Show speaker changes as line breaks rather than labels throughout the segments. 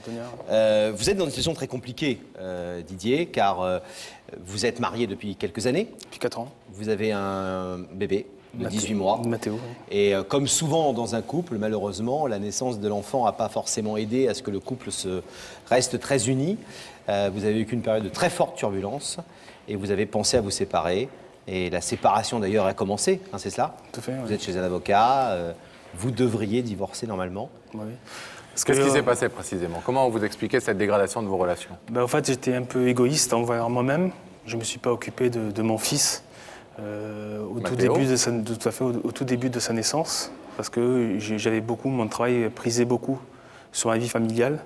Antonia.
Vous êtes dans une situation très compliquée, Didier, car vous êtes marié depuis quelques années.
Depuis 4 ans.
Vous avez un bébé de 18 mois.
Mathéo. Oui.
Et comme souvent dans un couple, malheureusement, la naissance de l'enfant n'a pas forcément aidé à ce que le couple reste très uni. Vous avez vécu une période de très forte turbulence et vous avez pensé à vous séparer. Et la séparation d'ailleurs a commencé, hein, c'est cela?
Tout à fait.
Vous êtes chez un avocat, vous devriez divorcer normalement.
Oui.
Qu'est-ce qui s'est passé précisément? Comment vous expliquez cette dégradation de vos relations?
En fait, j'étais un peu égoïste envers moi-même. Je ne me suis pas occupé de mon fils au tout début de sa naissance, parce que j'avais beaucoup, mon travail prisait beaucoup sur ma vie familiale.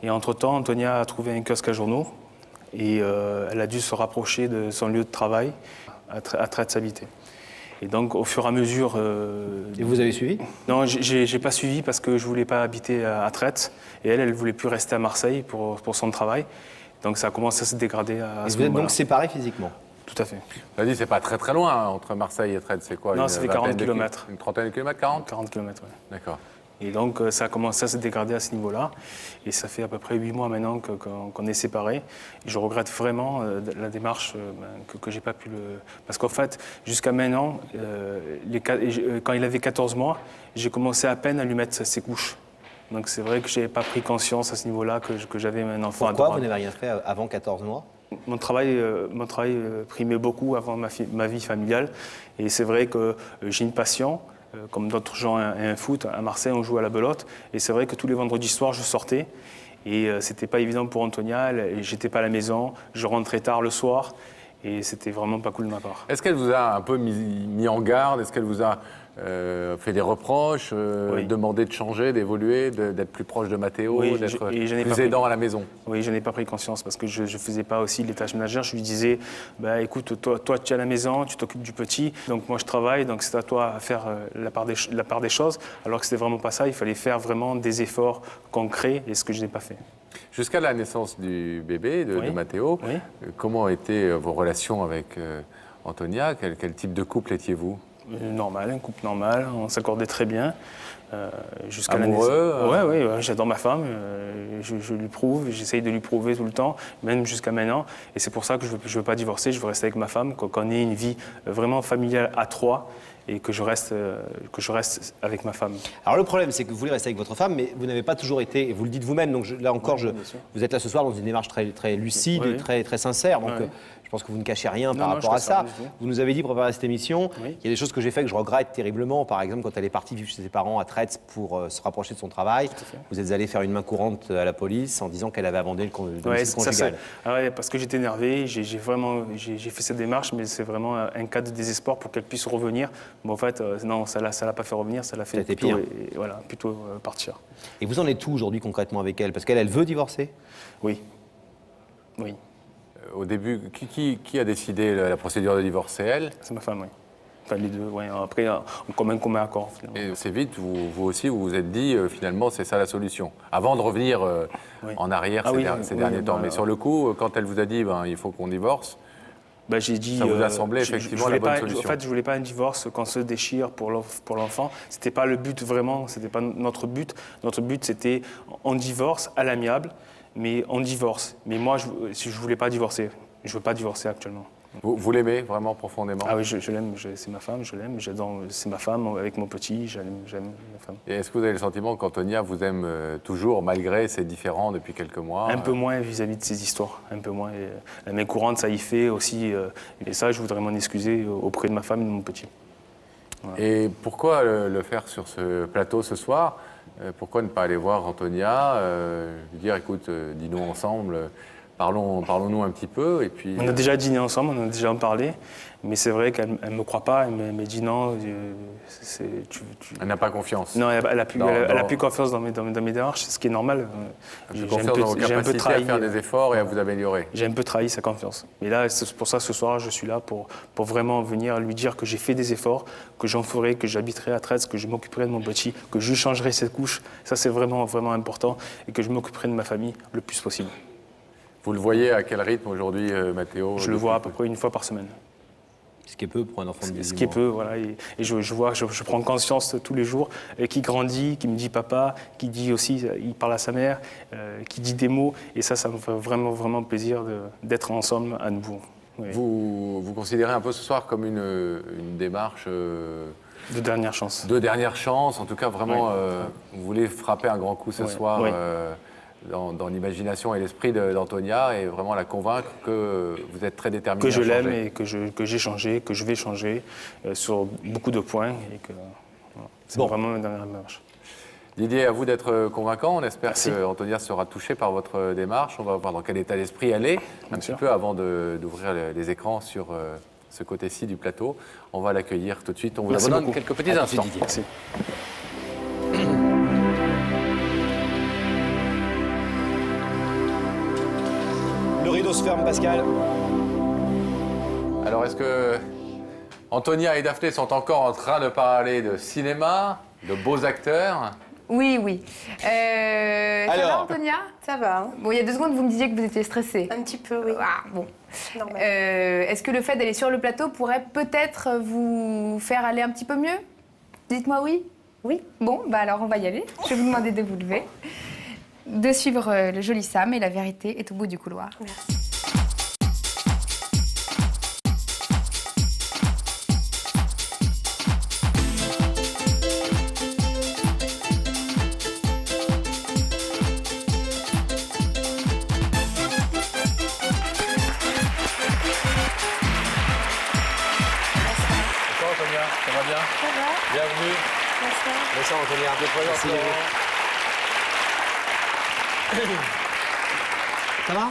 Et entre-temps, Antonia a trouvé un kiosque à journaux et elle a dû se rapprocher de son lieu de travail à Trèves-Habité. Et donc, au fur et à mesure...
Et vous avez suivi?
Non, j'ai pas suivi parce que je voulais pas habiter à Trèves. Et elle voulait plus rester à Marseille pour son travail. Donc, ça a commencé à se dégrader à ce moment-là.
Vous êtes donc séparés physiquement?
Tout à fait.
On a dit, c'est pas très loin hein, entre Marseille et Trèves, c'est quoi?
Non, ça fait 40 km.
Une trentaine de kilomètres, 40?
40 km, oui.
D'accord.
Et donc, ça a commencé à se dégrader à ce niveau-là. Et ça fait à peu près 8 mois maintenant qu'on est séparés. Et je regrette vraiment la démarche que j'ai pas pu le... Parce qu'en fait, jusqu'à maintenant, quand il avait 14 mois, j'ai commencé à peine à lui mettre ses couches. Donc c'est vrai que je n'avais pas pris conscience à ce niveau-là que j'avais un enfant adorable.
Pourquoi vous n'avez rien fait avant 14 mois?
Mon travail primait beaucoup avant ma vie familiale. Et c'est vrai que j'ai une passion. Comme d'autres gens, un foot. À Marseille, on joue à la belote. Et c'est vrai que tous les vendredis soirs, je sortais. Et c'était pas évident pour Antonia. J'étais pas à la maison. Je rentrais tard le soir. Et c'était vraiment pas cool de ma part.
Est-ce qu'elle vous a un peu mis en garde? Est-ce qu'elle vous a fait des reproches,
Oui.
demandé de changer, d'évoluer, d'être plus proche de Mathéo,
Oui,
d'être
plus
plus aidant à la maison?
Oui, je n'ai pas pris conscience parce que je ne faisais pas aussi les tâches ménagères. Je lui disais, écoute, toi tu es à la maison, tu t'occupes du petit, donc moi je travaille, donc c'est à toi à faire la part des choses. Alors que c'était vraiment pas ça, il fallait faire vraiment des efforts concrets et ce que je n'ai pas fait.
Jusqu'à la naissance du bébé, de Mathéo,
oui.
Comment étaient vos relations avec Antonia? Quel type de couple étiez-vous?
Normal, un couple normal, on s'accordait très bien. Jusqu'à
Amoureux?
Oui, j'adore ma femme, je lui prouve, j'essaye de lui prouver tout le temps, même jusqu'à maintenant. Et c'est pour ça que je veux pas divorcer, je veux rester avec ma femme, qu'on ait une vie vraiment familiale à trois et que je reste avec ma femme.
Alors le problème, c'est que vous voulez rester avec votre femme, mais vous n'avez pas toujours été, et vous le dites vous-même, donc là encore, vous êtes là ce soir dans une démarche très lucide et très sincère. Donc, je pense que vous ne cachez rien par rapport à ça. Vous nous avez dit, pour préparer cette émission, il y a des choses que j'ai fait que je regrette terriblement. Par exemple, quand elle est partie vivre chez ses parents à Trèves pour se rapprocher de son travail, vous êtes allé faire une main courante à la police en disant qu'elle avait abandonné le domicile conjugal.
Parce que j'étais énervé, j'ai fait cette démarche, mais c'est vraiment un cas de désespoir pour qu'elle puisse revenir. Mais en fait, non, ça l'a pas fait revenir, ça l'a fait plutôt partir.
Et vous en êtes où aujourd'hui concrètement avec elle? Parce qu'elle veut divorcer?
Oui.
Au début, qui a décidé la procédure de divorce? C'est elle?
C'est ma femme, oui. Enfin, les deux, oui. Après, comme un commun accord, finalement.
Et c'est vite, vous aussi, vous vous êtes dit, finalement, c'est ça la solution. Avant de revenir en arrière ces derniers temps. Mais sur le coup, quand elle vous a dit, il faut qu'on divorce,
j'ai dit,
ça vous a semblé effectivement la bonne solution.
En fait, je ne voulais pas un divorce qu'on se déchire pour l'enfant. Ce n'était pas le but vraiment, ce n'était pas notre but. Notre but, c'était on divorce à l'amiable, mais on divorce. Mais moi, je ne voulais pas divorcer. Je ne veux pas divorcer actuellement.
Vous l'aimez vraiment profondément?
Ah oui, je l'aime, c'est ma femme, je l'aime, c'est ma femme avec mon petit, j'aime ma femme.
Et est-ce que vous avez le sentiment qu'Antonia vous aime toujours, malgré ses différends depuis quelques mois?
Un peu moins vis-à-vis de ces histoires, un peu moins. Et la main courante, ça y fait aussi. Et ça, je voudrais m'en excuser auprès de ma femme et de mon petit. Voilà.
Et pourquoi le faire sur ce plateau ce soir? Pourquoi ne pas aller voir Antonia, lui dire, écoute, dis-nous ensemble, parlons-nous un petit peu, et puis...
On a déjà dîné ensemble, on a déjà en parlé, mais c'est vrai qu'elle ne me croit pas, elle me dit non.
Elle n'a pas confiance.
Non, elle a plus confiance dans mes démarches, ce qui est normal.
J'ai confiance dans vos capacités à faire des efforts et à vous améliorer.
J'ai un peu trahi sa confiance. Et là, c'est pour ça, ce soir, je suis là pour vraiment venir lui dire que j'ai fait des efforts, que j'en ferai, que j'habiterai à Trèves, que je m'occuperai de mon petit, que je changerai cette couche. Ça, c'est vraiment, vraiment important, et que je m'occuperai de ma famille le plus possible.
Vous le voyez à quel rythme aujourd'hui, Mathéo?
Je le vois à peu près une fois par semaine.
Ce qui est peu pour un enfant de 18 mois.
Ce qui est peu, voilà. Et je prends conscience tous les jours qu'il grandit, qu'il me dit papa, qu'il dit aussi, il parle à sa mère, qu'il dit des mots. Et ça me fait vraiment, vraiment plaisir d'être ensemble à nouveau. Oui.
Vous considérez un peu ce soir comme une démarche
de dernière chance.
De dernière chance, en tout cas vraiment, vous voulez frapper un grand coup ce soir dans l'imagination et l'esprit d'Antonia et vraiment la convaincre que vous êtes très déterminé.
Que je l'aime et que j'ai changé, que je vais changer sur beaucoup de points et que c'est vraiment ma dernière démarche.
Didier, à vous d'être convaincant. On espère qu'Antonia sera touchée par votre démarche. On va voir dans quel état d'esprit elle est un petit peu avant d'ouvrir les écrans sur ce côté-ci du plateau. On va l'accueillir tout de suite. On vous donne quelques petits instants.
Didier. Merci. Le rideau se ferme, Pascal.
Alors, est-ce que Antonia et Daphné sont encore en train de parler de cinéma, de beaux acteurs?
Oui, oui. Ça va, Antonia?
Ça va. Hein.
Bon, il y a 2 secondes, vous me disiez que vous étiez stressée.
Un petit peu, oui.
Ah, bon.
Normal.
Est-ce que le fait d'aller sur le plateau pourrait peut-être vous faire aller un petit peu mieux? Dites-moi oui.
Oui.
Bon, bah alors on va y aller. Je vais vous demander de vous lever, de suivre le joli Sam et la vérité est au bout du couloir.
Merci.
Bienvenue.
Merci Antonia.
Merci.
Ça va?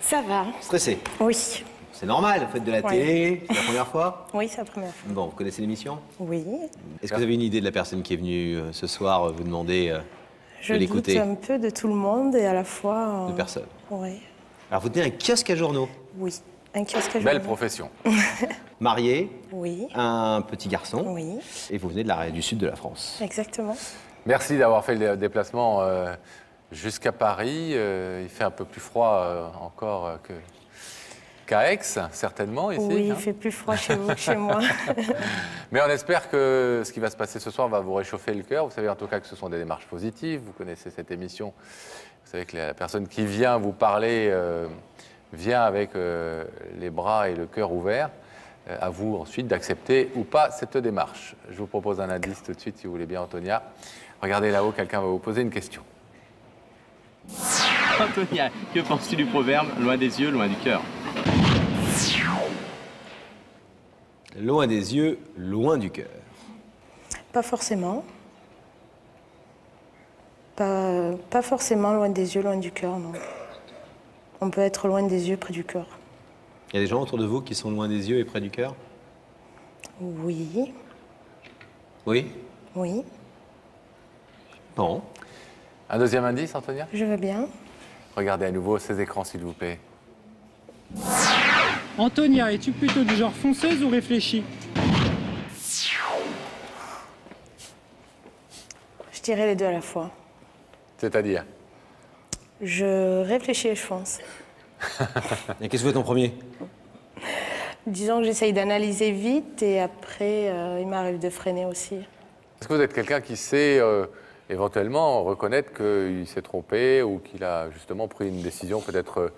Ça va.
Stressé?
Oui.
C'est normal, vous faites de la télé, c'est la première fois?
Oui, c'est la première fois.
Bon, vous connaissez l'émission?
Oui.
Est-ce que vous avez une idée de la personne qui est venue ce soir vous demander de l'écouter?
Je doute un peu de tout le monde et à la fois...
De personne?
Oui.
Alors vous tenez un kiosque à journaux?
Oui. Un kiosque à
Belle
journaux.
profession.
Marié?
Oui.
Un petit garçon?
Oui.
Et vous venez du sud de la France?
Exactement.
Merci d'avoir fait le déplacement jusqu'à Paris. Il fait un peu plus froid encore qu'à Aix, certainement, ici.
Oui, il fait plus froid chez vous que chez moi.
Mais on espère que ce qui va se passer ce soir va vous réchauffer le cœur. Vous savez en tout cas que ce sont des démarches positives. Vous connaissez cette émission. Vous savez que la personne qui vient vous parler vient avec les bras et le cœur ouverts. À vous ensuite d'accepter ou pas cette démarche. Je vous propose un indice tout de suite, si vous voulez bien, Antonia. Regardez là-haut, quelqu'un va vous poser une question.
Antonia, que penses-tu du proverbe « Loin des yeux, loin du cœur »
Loin des yeux, loin du cœur.
Pas forcément. Pas forcément loin des yeux, loin du cœur, non. On peut être loin des yeux, près du cœur.
Il y a des gens autour de vous qui sont loin des yeux et près du cœur?
Oui.
Oui?
Oui.
Bon.
Un deuxième indice, Antonia?
Je veux bien.
Regardez à nouveau ces écrans, s'il vous plaît.
Antonia, es-tu plutôt du genre fonceuse ou réfléchie?
Je dirais les deux à la fois.
C'est-à-dire?
Je réfléchis et je fonce.
Et qu'est-ce que vous faites en premier?
Disons que j'essaye d'analyser vite et après, il m'arrive de freiner aussi.
Est-ce que vous êtes quelqu'un qui sait éventuellement reconnaître qu'il s'est trompé ou qu'il a justement pris une décision peut-être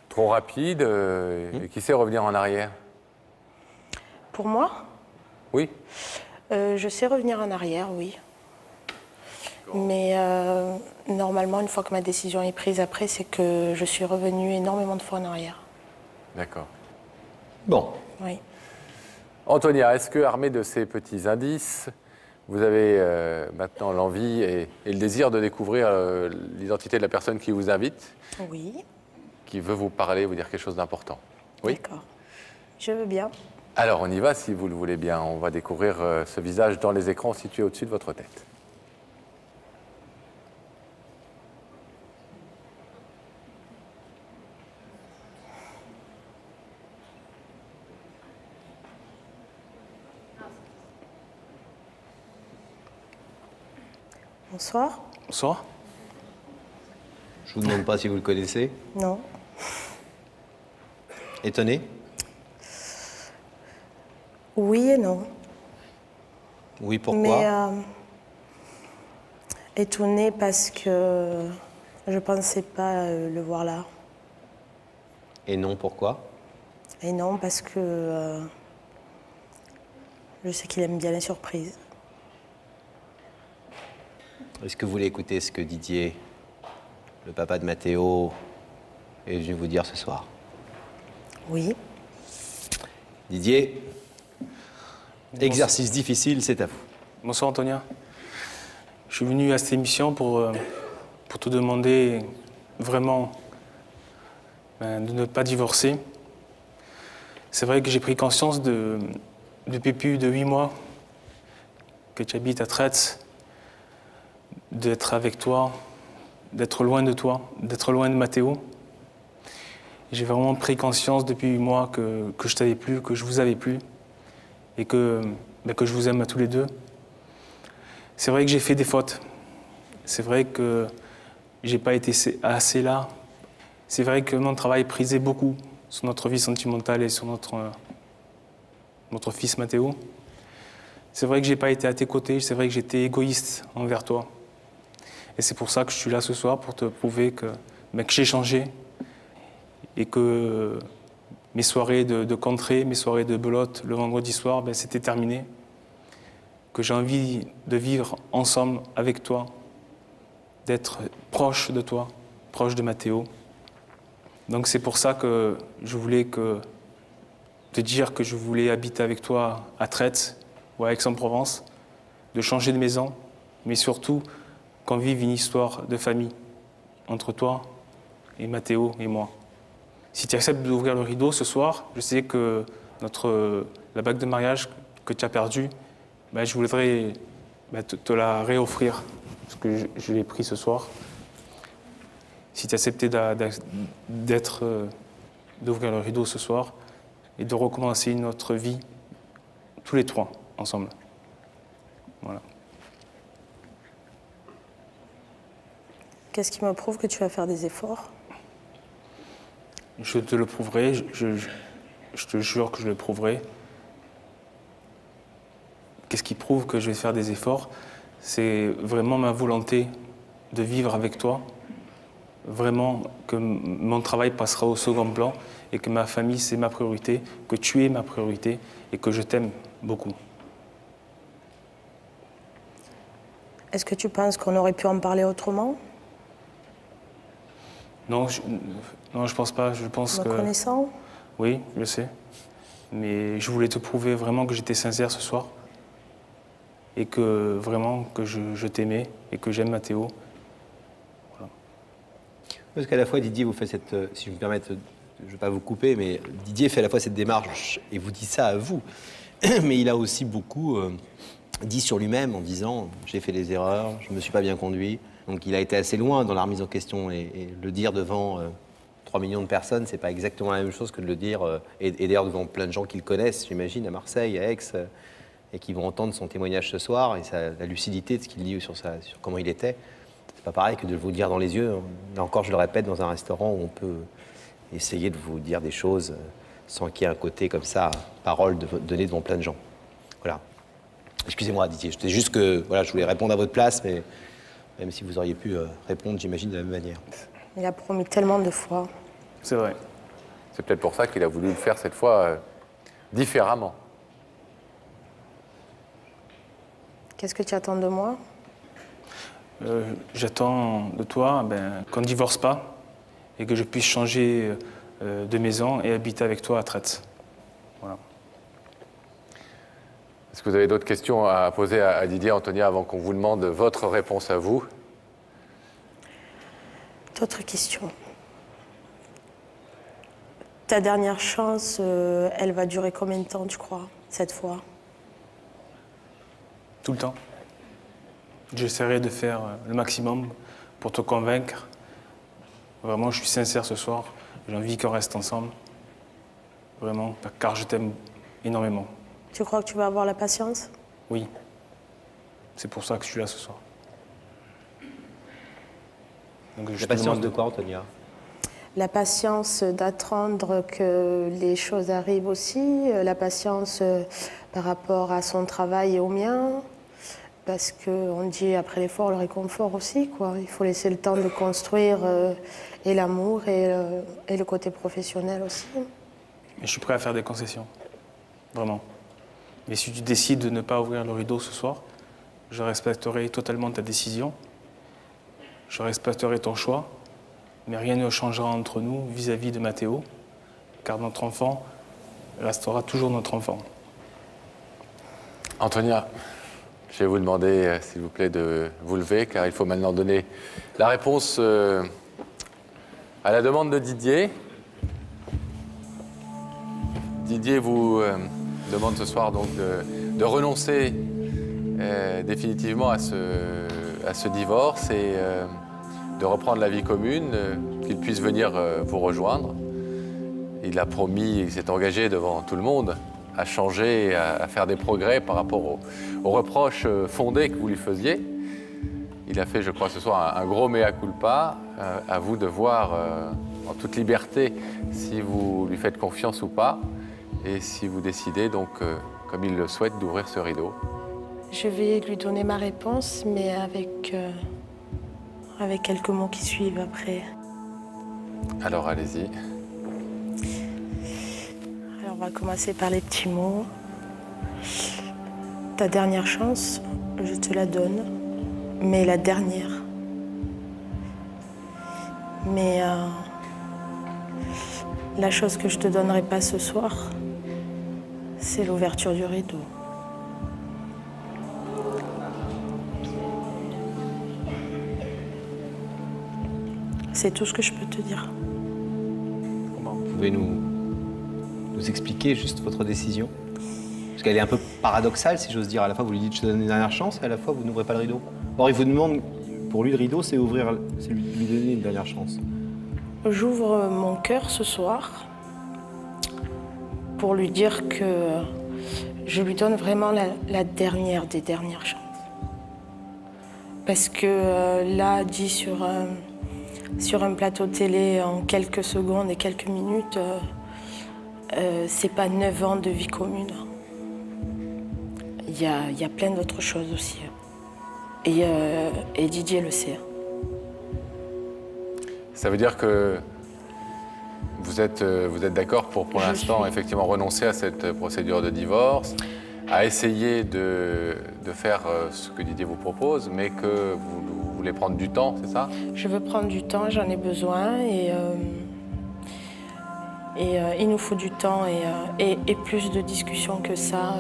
trop rapide et qui sait revenir en arrière?
Pour moi?
Oui.
Je sais revenir en arrière, oui. Mais normalement, une fois que ma décision est prise après, c'est que je suis revenue énormément de fois en arrière.
D'accord.
Bon.
Oui.
Antonia, est-ce que, armée de ces petits indices, vous avez maintenant l'envie et le désir de découvrir l'identité de la personne qui vous invite?
Oui.
Qui veut vous parler, vous dire quelque chose d'important? Oui.
D'accord. Je veux bien.
Alors, on y va si vous le voulez bien. On va découvrir ce visage dans les écrans situés au-dessus de votre tête.
Bonsoir.
Bonsoir.
Je vous demande pas si vous le connaissez.
Non.
Étonné?
Oui et non.
Oui, pourquoi?
Mais étonnée parce que je ne pensais pas le voir là.
Et non, pourquoi?
Et non, parce que je sais qu'il aime bien les surprises.
Est-ce que vous voulez écouter ce que Didier, le papa de Mathéo, est venu vous dire ce soir?
Oui.
Didier, exercice difficile, c'est à vous.
Bonsoir Antonia. Je suis venu à cette émission pour te demander vraiment de ne pas divorcer. C'est vrai que j'ai pris conscience depuis plus de 8 mois que tu habites à Traits, d'être avec toi, d'être loin de toi, d'être loin de Mathéo. J'ai vraiment pris conscience depuis 8 mois que je t'avais plus, que je vous avais plus, et que je vous aime à tous les deux. C'est vrai que j'ai fait des fautes. C'est vrai que j'ai pas été assez là. C'est vrai que mon travail prisait beaucoup sur notre vie sentimentale et sur notre fils Mathéo. C'est vrai que j'ai pas été à tes côtés. C'est vrai que j'étais égoïste envers toi. Et c'est pour ça que je suis là ce soir, pour te prouver que j'ai changé et que mes soirées de contrée, mes soirées de belote le vendredi soir, c'était terminé. Que j'ai envie de vivre ensemble avec toi, d'être proche de toi, proche de Mathéo. Donc c'est pour ça que je voulais te dire que je voulais habiter avec toi à Traits ou à Aix-en-Provence, de changer de maison, mais surtout qu'on vive une histoire de famille entre toi et Mathéo et moi. Si tu acceptes d'ouvrir le rideau ce soir, je sais que la bague de mariage que tu as perdue, je voudrais te la réoffrir, parce que je l'ai pris ce soir. Si tu acceptais d'ouvrir le rideau ce soir et de recommencer notre vie, tous les trois, ensemble. Voilà.
Qu'est-ce qui me prouve que tu vas faire des efforts?
Je te le prouverai, je te jure que je le prouverai. Qu'est-ce qui prouve que je vais faire des efforts? C'est vraiment ma volonté de vivre avec toi. Vraiment que mon travail passera au second plan et que ma famille, c'est ma priorité, que tu es ma priorité et que je t'aime beaucoup.
Est-ce que tu penses qu'on aurait pu en parler autrement?
Non, je pense pas. Je pense que...
Me connaissant?
Oui, je sais. Mais je voulais te prouver vraiment que j'étais sincère ce soir. Et que vraiment que je t'aimais et que j'aime Mathéo. Voilà.
Parce qu'à la fois, Didier vous fait cette... Si je me permets, je ne vais pas vous couper, mais Didier fait à la fois cette démarche et vous dit ça à vous. Mais il a aussi beaucoup dit sur lui-même en disant « j'ai fait des erreurs, je ne me suis pas bien conduit ». Donc il a été assez loin dans la remise en question et le dire devant 3 millions de personnes, c'est pas exactement la même chose que de le dire, et d'ailleurs devant plein de gens qui le connaissent, j'imagine, à Marseille, à Aix, et qui vont entendre son témoignage ce soir et la lucidité de ce qu'il dit sur comment il était. C'est pas pareil que de vous dire dans les yeux. Là encore, je le répète, dans un restaurant où on peut essayer de vous dire des choses sans qu'il y ait un côté comme ça, parole donnée devant plein de gens. Voilà. Excusez-moi, Didier, c'était juste que voilà, je voulais répondre à votre place, mais même si vous auriez pu répondre, j'imagine, de la même manière.
Il a promis tellement de fois.
C'est vrai.
C'est peut-être pour ça qu'il a voulu le faire cette fois différemment.
Qu'est-ce que tu attends de moi?
J'attends de toi qu'on ne divorce pas et que je puisse changer de maison et habiter avec toi à Traits. Voilà.
Est-ce que vous avez d'autres questions à poser à Didier, Antonia, avant qu'on vous demande votre réponse à vous?
D'autres questions. Ta dernière chance, elle va durer combien de temps, tu crois, cette fois?
Tout le temps. J'essaierai de faire le maximum pour te convaincre. Vraiment, je suis sincère ce soir. J'ai envie qu'on reste ensemble. Vraiment, car je t'aime énormément.
Tu crois que tu vas avoir la patience?
Oui. C'est pour ça que je suis là ce soir. Donc,
la patience de quoi, Antonia?
La patience d'attendre que les choses arrivent aussi, la patience par rapport à son travail et au mien, parce qu'on dit après l'effort, le réconfort aussi, quoi. Il faut laisser le temps de construire et l'amour et le côté professionnel aussi.
Mais je suis prêt à faire des concessions, vraiment. Mais si tu décides de ne pas ouvrir le rideau ce soir, je respecterai totalement ta décision, je respecterai ton choix, mais rien ne changera entre nous vis-à-vis de Mathéo, car notre enfant restera toujours notre enfant.
Antonia, je vais vous demander, s'il vous plaît, de vous lever, car il faut maintenant donner la réponse à la demande de Didier. Didier vous demande ce soir donc de renoncer définitivement à ce divorce et de reprendre la vie commune, qu'il puisse venir vous rejoindre. Il a promis, il s'est engagé devant tout le monde à changer, à faire des progrès par rapport aux reproches fondés que vous lui faisiez. Il a fait, je crois, ce soir un gros mea culpa. À vous de voir en toute liberté si vous lui faites confiance ou pas et si vous décidez donc, comme il le souhaite, d'ouvrir ce rideau.
Je vais lui donner ma réponse, mais avec quelques mots qui suivent après.
Alors, allez-y.
Alors, on va commencer par les petits mots. Ta dernière chance, je te la donne, mais la dernière. Mais la chose que je te donnerai pas ce soir, c'est l'ouverture du rideau. C'est tout ce que je peux te dire.
Vous pouvez nous expliquer juste votre décision? Parce qu'elle est un peu paradoxale, si j'ose dire. À la fois, vous lui dites « je te donne une dernière chance » et à la fois, vous n'ouvrez pas le rideau. Or, il vous demande, pour lui, le rideau, c'est lui donner une dernière chance.
J'ouvre mon cœur ce soir pour lui dire que je lui donne vraiment la dernière des dernières chances. Parce que là, dit sur un plateau télé en quelques secondes et quelques minutes, c'est pas 9 ans de vie commune. Il y a plein d'autres choses aussi. Et Didier le sait.
Ça veut dire que vous êtes d'accord pour l'instant, effectivement, renoncer à cette procédure de divorce, à essayer de faire ce que Didier vous propose, mais que vous voulez prendre du temps, c'est ça?
Je veux prendre du temps, j'en ai besoin et il nous faut du temps et plus de discussions que ça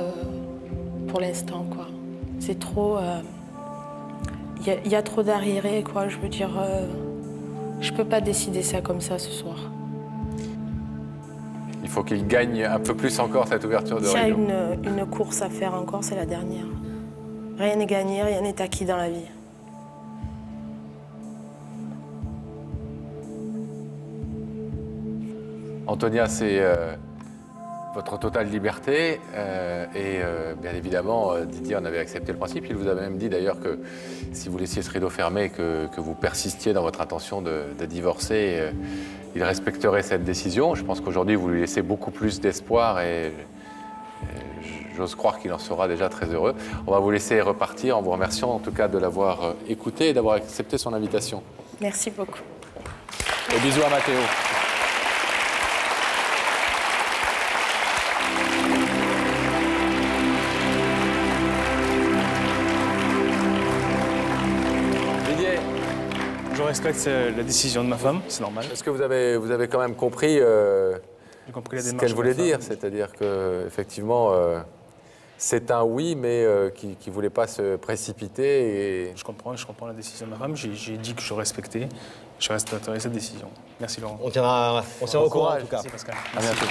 pour l'instant, quoi. C'est trop... Il y a trop d'arriérés, quoi. Je veux dire, je peux pas décider ça comme ça ce soir.
Il faut qu'il gagne un peu plus encore cette ouverture de rideau.
S'il y a une course à faire encore, c'est la dernière. Rien n'est gagné, rien n'est acquis dans la vie.
Antonia, c'est votre totale liberté et bien évidemment, Didier en avait accepté le principe. Il vous avait même dit d'ailleurs que si vous laissiez ce rideau fermé, que vous persistiez dans votre intention de divorcer, il respecterait cette décision. Je pense qu'aujourd'hui, vous lui laissez beaucoup plus d'espoir et j'ose croire qu'il en sera déjà très heureux. On va vous laisser repartir en vous remerciant en tout cas de l'avoir écouté et d'avoir accepté son invitation.
Merci beaucoup.
Et bisous à Mathéo.
Je respecte la décision de ma femme, c'est normal.
Est-ce que vous avez quand même compris, ce qu'elle voulait dire? C'est-à-dire qu'effectivement, c'est un oui, mais qui ne voulait pas se précipiter. Et...
Je comprends la décision de ma femme. J'ai dit que je respectais. Je respecterai cette décision. Merci Laurent.
On tiendra au courant en tout cas.
Merci Pascal.
À bientôt.